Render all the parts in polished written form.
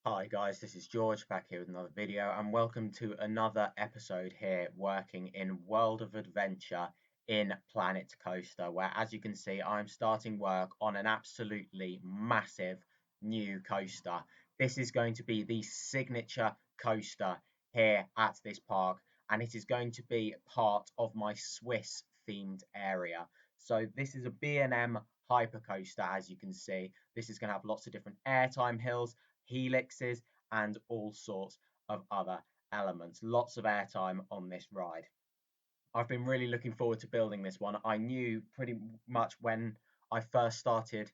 Hi guys, this is George back here with another video and welcome to another episode here working in World of Adventure in Planet Coaster, where as you can see I'm starting work on an absolutely massive new coaster. This is going to be the signature coaster here at this park, and it is going to be part of my Swiss themed area. So this is a B&M hypercoaster. As you can see, this is going to have lots of different airtime hills, helixes, and all sorts of other elements. Lots of airtime on this ride. I've been really looking forward to building this one. I knew pretty much when I first started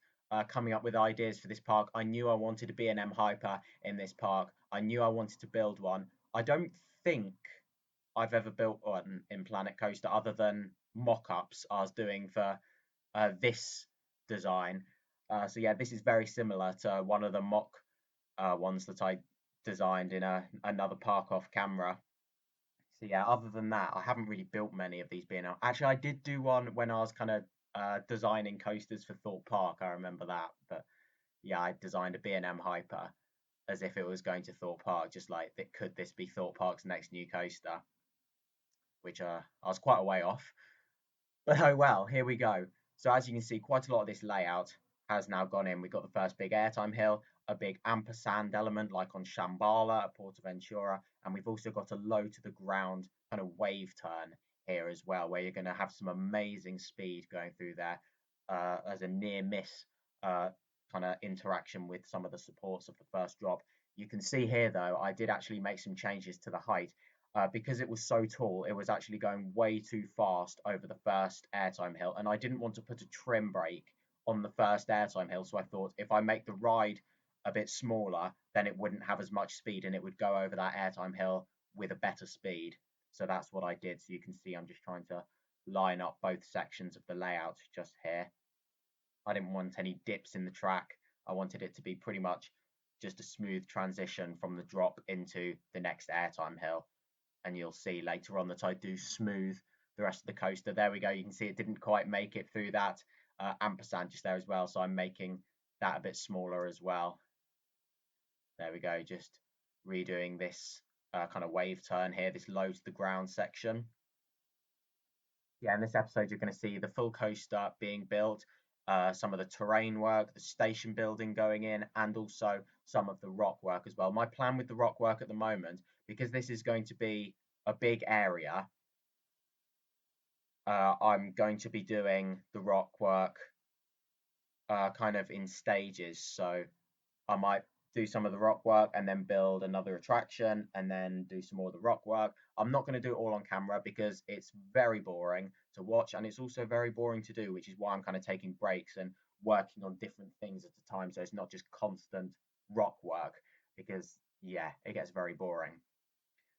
coming up with ideas for this park, I knew I wanted a B&M Hyper in this park. I knew I wanted to build one. I don't think I've ever built one in Planet Coaster other than mock-ups I was doing for this design. So yeah, this is very similar to one of the mock ones that I designed in another park off camera. So yeah, other than that, I haven't really built many of these B&M. Actually, I did do one when I was kind of designing coasters for Thorpe Park. I remember that. But yeah, I designed a B&M Hyper as if it was going to Thorpe Park, just like that. Could this be Thorpe Park's next new coaster? Which I was quite a way off. But oh well, here we go. So as you can see, quite a lot of this layout has now gone in. We've got the first big airtime hill, a big ampersand element like on Shambhala at Portaventura, and we've also got a low to the ground kind of wave turn here as well, where you're going to have some amazing speed going through there as a near miss kind of interaction with some of the supports of the first drop. You can see here though, I did actually make some changes to the height because it was so tall, it was actually going way too fast over the first airtime hill, and I didn't want to put a trim brake on the first airtime hill. So I thought if I make the ride a bit smaller, then it wouldn't have as much speed and it would go over that airtime hill with a better speed. So that's what I did. So you can see I'm just trying to line up both sections of the layout just here. I didn't want any dips in the track. I wanted it to be pretty much just a smooth transition from the drop into the next airtime hill, and you'll see later on that I do smooth the rest of the coaster. There we go. You can see it didn't quite make it through that ampersand just there as well. So I'm making that a bit smaller as well. There we go. Just redoing this kind of wave turn here, this low to the ground section. Yeah, in this episode, you're going to see the full coaster being built, some of the terrain work, the station building going in, and also some of the rock work as well. My plan with the rock work at the moment, because this is going to be a big area, I'm going to be doing the rock work kind of in stages. So I might do some of the rock work and then build another attraction and then do some more of the rock work. I'm not going to do it all on camera because it's very boring to watch and it's also very boring to do, which is why I'm kind of taking breaks and working on different things at a time. So it's not just constant rock work because, yeah, it gets very boring.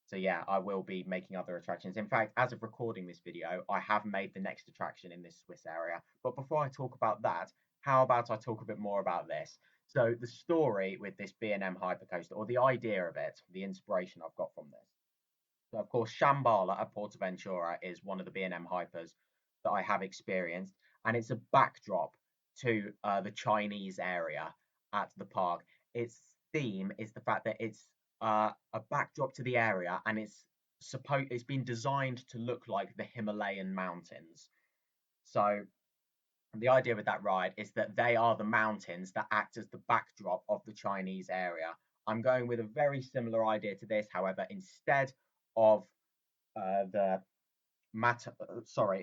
So yeah, I will be making other attractions. In fact, as of recording this video, I have made the next attraction in this Swiss area. But before I talk about that, how about I talk a bit more about this? So the story with this B&M Hypercoaster, or the idea of it, the inspiration I've got from this. So of course, Shambhala at Portaventura is one of the B&M Hypers that I have experienced, and it's a backdrop to the Chinese area at the park. Its theme is the fact that it's a backdrop to the area, and it's been designed to look like the Himalayan mountains. So the idea with that ride is that they are the mountains that act as the backdrop of the Chinese area. I'm going with a very similar idea to this, however, of the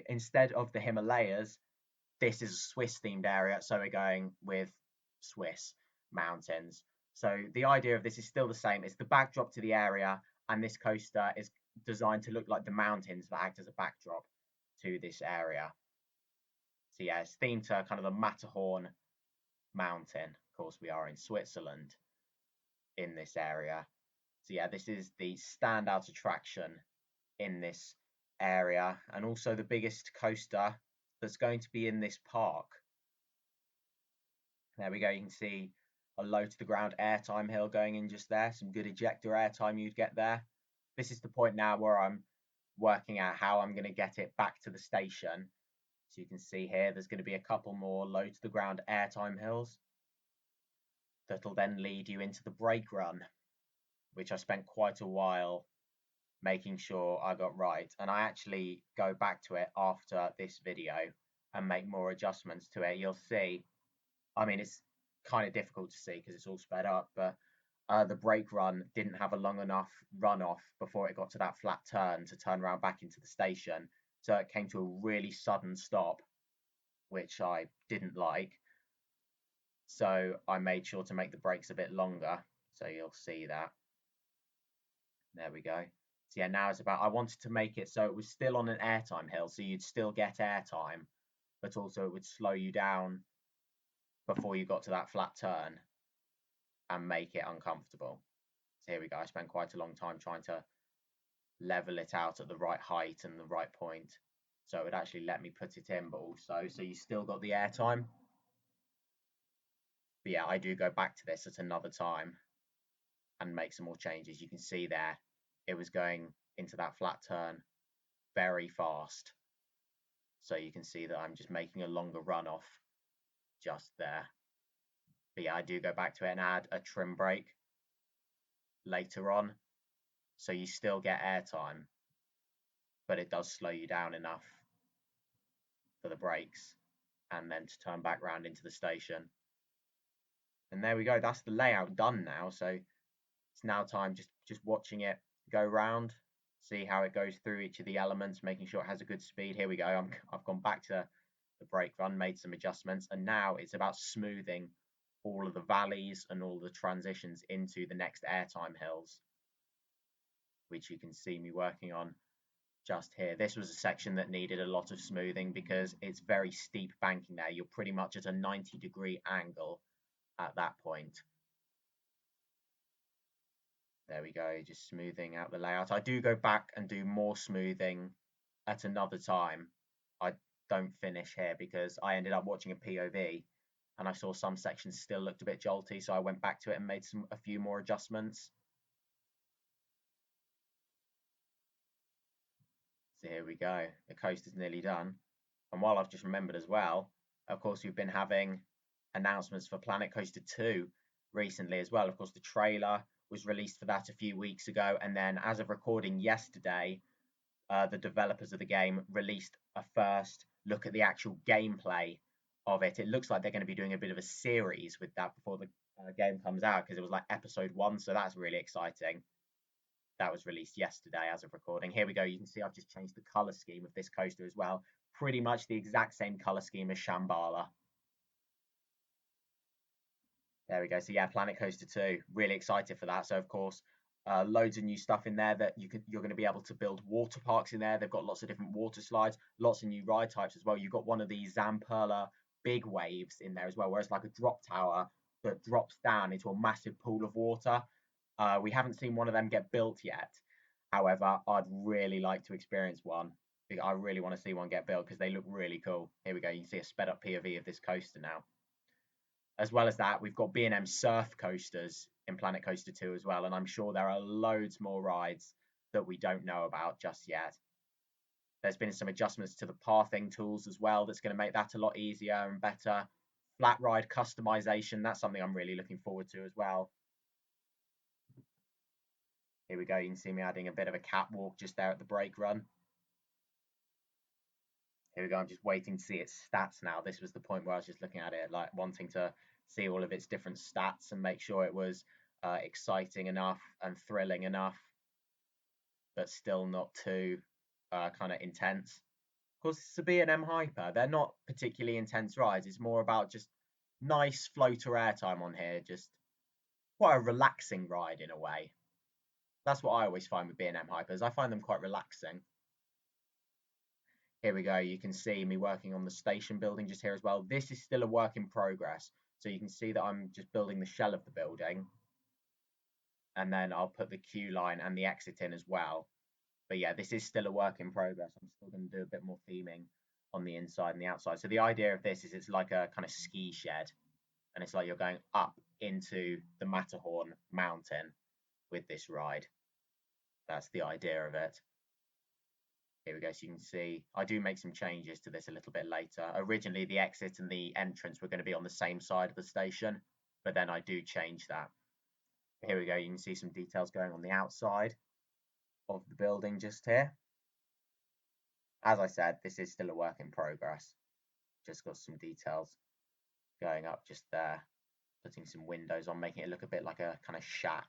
instead of the Himalayas, this is a Swiss themed area, so we're going with Swiss mountains. So the idea of this is still the same. It's the backdrop to the area, and this coaster is designed to look like the mountains that act as a backdrop to this area. So yeah, it's themed to kind of the Matterhorn mountain. Of course, we are in Switzerland in this area. So yeah, this is the standout attraction in this area and also the biggest coaster that's going to be in this park. There we go. You can see a low to the ground airtime hill going in just there. Some good ejector airtime you'd get there. This is the point now where I'm working out how I'm going to get it back to the station. So you can see here, there's going to be a couple more low to the ground airtime hills. that'll then lead you into the brake run, which I spent quite a while making sure I got right. And I actually go back to it after this video and make more adjustments to it. You'll see, I mean, it's kind of difficult to see because it's all sped up, but the brake run didn't have a long enough run off before it got to that flat turn to turn around back into the station. So it came to a really sudden stop, which I didn't like. So I made sure to make the brakes a bit longer. So you'll see that. There we go. So yeah, now it's about, I wanted to make it so it was still on an airtime hill, so you'd still get airtime, but also it would slow you down before you got to that flat turn and make it uncomfortable. So here we go. I spent quite a long time trying to level it out at the right height and the right point. So it would actually let me put it in, but also, so you still got the airtime. But yeah, I do go back to this at another time and make some more changes. You can see there, it was going into that flat turn very fast. So you can see that I'm just making a longer run off just there. But yeah, I do go back to it and add a trim brake later on. So you still get airtime, but it does slow you down enough for the brakes and then to turn back round into the station. And there we go, that's the layout done now. So it's now time just watching it go round, see how it goes through each of the elements, making sure it has a good speed. Here we go, I've gone back to the brake run, made some adjustments, and now it's about smoothing all of the valleys and all the transitions into the next airtime hills, which you can see me working on just here. This was a section that needed a lot of smoothing because it's very steep banking there. You're pretty much at a 90-degree angle at that point. There we go, just smoothing out the layout. I do go back and do more smoothing at another time. I don't finish here because I ended up watching a POV and I saw some sections still looked a bit jolty, so I went back to it and made a few more adjustments. So here we go, the coast is nearly done. And while I've just remembered as well, of course, we've been having announcements for Planet Coaster 2 recently as well. Of course, the trailer was released for that a few weeks ago, and then as of recording yesterday, the developers of the game released a first look at the actual gameplay of it. It looks like they're going to be doing a bit of a series with that before the game comes out, because it was like episode 1, so that's really exciting. That was released yesterday as of recording. Here we go. You can see I've just changed the color scheme of this coaster as well. Pretty much the exact same color scheme as Shambhala. There we go. So yeah, Planet Coaster 2, really excited for that. So of course, loads of new stuff in there that you're going to be able to build water parks in there. They've got lots of different water slides, lots of new ride types as well. You've got one of these Zamperla big waves in there as well, where it's like a drop tower that drops down into a massive pool of water. We haven't seen one of them get built yet. However, I'd really like to experience one. I really want to see one get built because they look really cool. Here we go. You can see a sped up POV of this coaster now. As well as that, we've got B&M surf coasters in Planet Coaster 2 as well, and I'm sure there are loads more rides that we don't know about just yet. There's been some adjustments to the pathing tools as well that's going to make that a lot easier and better. Flat ride customization, that's something I'm really looking forward to as well. Here we go, you can see me adding a bit of a catwalk just there at the brake run. Here we go, I'm just waiting to see its stats now. This was the point where I was just looking at it, like wanting to see all of its different stats and make sure it was exciting enough and thrilling enough, but still not too kind of intense. Of course, it's a B&M Hyper. They're not particularly intense rides. It's more about just nice floater airtime on here, just quite a relaxing ride in a way. That's what I always find with B&M Hypers. I find them quite relaxing. Here we go. You can see me working on the station building just here as well. This is still a work in progress. So you can see that I'm just building the shell of the building. And then I'll put the queue line and the exit in as well. But yeah, this is still a work in progress. I'm still going to do a bit more theming on the inside and the outside. So the idea of this is it's like a kind of ski shed. And it's like you're going up into the Matterhorn mountain with this ride. That's the idea of it. Here we go, so you can see I do make some changes to this a little bit later. Originally, the exit and the entrance were going to be on the same side of the station, but then I do change that. Here we go, you can see some details going on the outside of the building just here. As I said, this is still a work in progress. Just got some details going up just there, putting some windows on, making it look a bit like a kind of shack.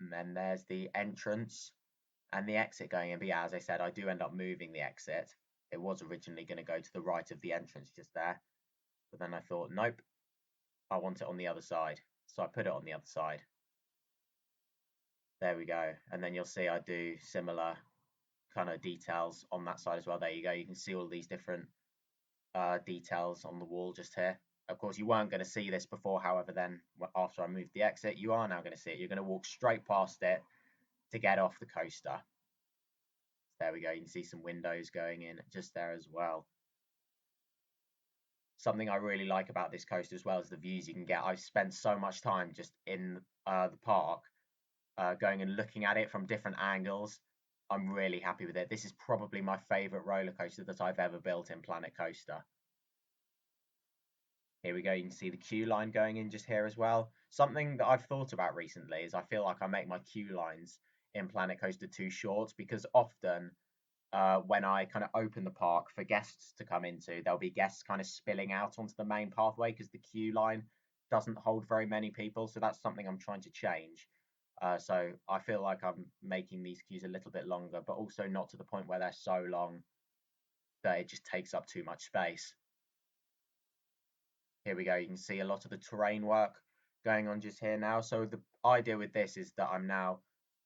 And then there's the entrance and the exit going in. But yeah, as I said, I do end up moving the exit. It was originally going to go to the right of the entrance just there. But then I thought, nope, I want it on the other side. So I put it on the other side. There we go. And then you'll see I do similar kind of details on that side as well. There you go. You can see all these different details on the wall just here. Of course, you weren't going to see this before. However, then after I moved the exit, you are now going to see it. You're going to walk straight past it to get off the coaster. There we go. You can see some windows going in just there as well. Something I really like about this coaster as well is the views you can get. I've spent so much time just in the park going and looking at it from different angles. I'm really happy with it. This is probably my favourite roller coaster that I've ever built in Planet Coaster. Here we go, you can see the queue line going in just here as well. Something that I've thought about recently is I feel like I make my queue lines in Planet Coaster too short, because often when I kind of open the park for guests to come into, there'll be guests kind of spilling out onto the main pathway because the queue line doesn't hold very many people. So that's something I'm trying to change. So I feel like I'm making these queues a little bit longer, but also not to the point where they're so long that it just takes up too much space. Here we go, you can see a lot of the terrain work going on just here now. So the idea with this is that I'm now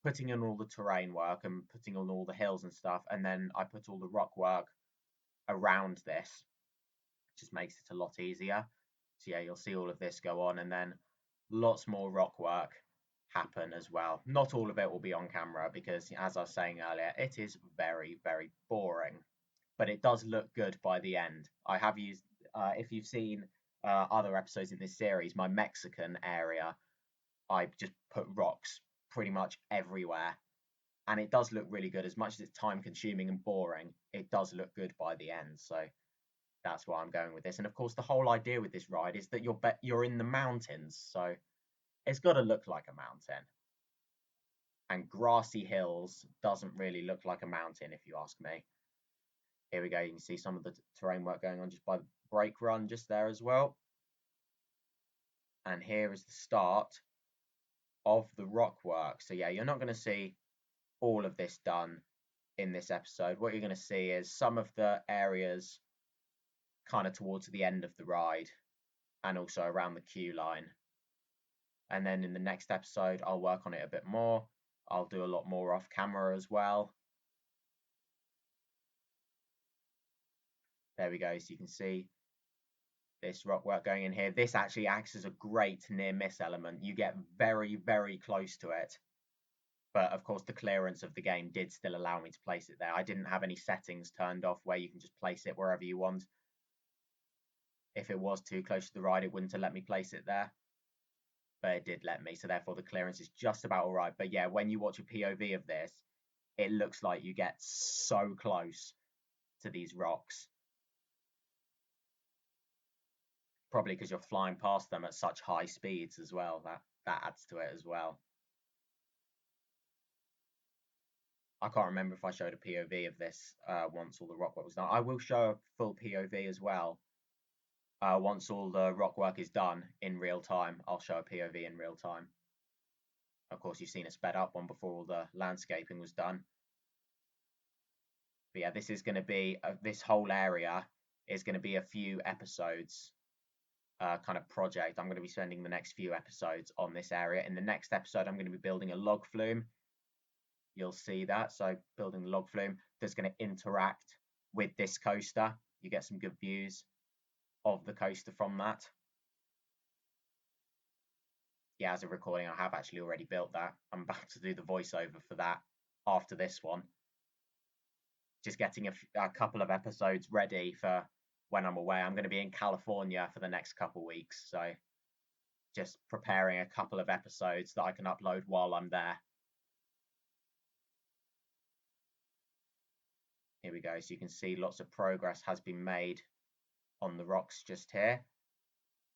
putting in all the terrain work and putting on all the hills and stuff, and then I put all the rock work around this. It just makes it a lot easier. So yeah, you'll see all of this go on, and then lots more rock work happen as well. Not all of it will be on camera because, as I was saying earlier, it is very, very boring, but it does look good by the end. I have used, if you've seen other episodes in this series, my Mexican area, I just put rocks pretty much everywhere, and it does look really good. As much as it's time consuming and boring, it does look good by the end. So that's why I'm going with this. And of course, the whole idea with this ride is that you're in the mountains, so it's got to look like a mountain. And grassy hills doesn't really look like a mountain, if you ask me. Here we go. You can see some of the terrain work going on just by the brake run just there as well. And here is the start of the rock work. So yeah, you're not going to see all of this done in this episode. What you're going to see is some of the areas kind of towards the end of the ride and also around the queue line. And then in the next episode, I'll work on it a bit more. I'll do a lot more off camera as well. There we go. So you can see this rock work going in here. This actually acts as a great near miss element. You get very, very close to it. But of course, the clearance of the game did still allow me to place it there. I didn't have any settings turned off where you can just place it wherever you want. If it was too close to the ride, it wouldn't have let me place it there. But it did let me, so therefore the clearance is just about all right. But yeah, when you watch a POV of this, it looks like you get so close to these rocks. Probably because you're flying past them at such high speeds as well. That adds to it as well. I can't remember if I showed a POV of this once all the rock work was done. I will show a full POV as well. Once all the rock work is done in real time, I'll show a POV in real time. Of course, you've seen a sped up one before all the landscaping was done. But yeah, this is going to be, this whole area is going to be a few episodes kind of project. I'm going to be spending the next few episodes on this area. In the next episode, I'm going to be building a log flume. You'll see that. So building the log flume that's going to interact with this coaster. You get some good views of the coaster from that. Yeah, as a recording, I have actually already built that. I'm about to do the voiceover for that after this one. Just getting a couple of episodes ready for when I'm away. I'm going to be in California for the next couple of weeks, so just preparing a couple of episodes that I can upload while I'm there. Here we go. So you can see lots of progress has been made on the rocks just here.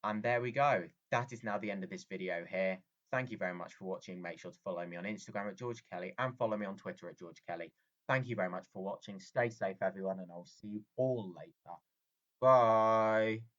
And there we go. That is now the end of this video here. Thank you very much for watching. Make sure to follow me on Instagram at George Kelly and follow me on Twitter at George Kelly. Thank you very much for watching. Stay safe, everyone, and I'll see you all later. Bye.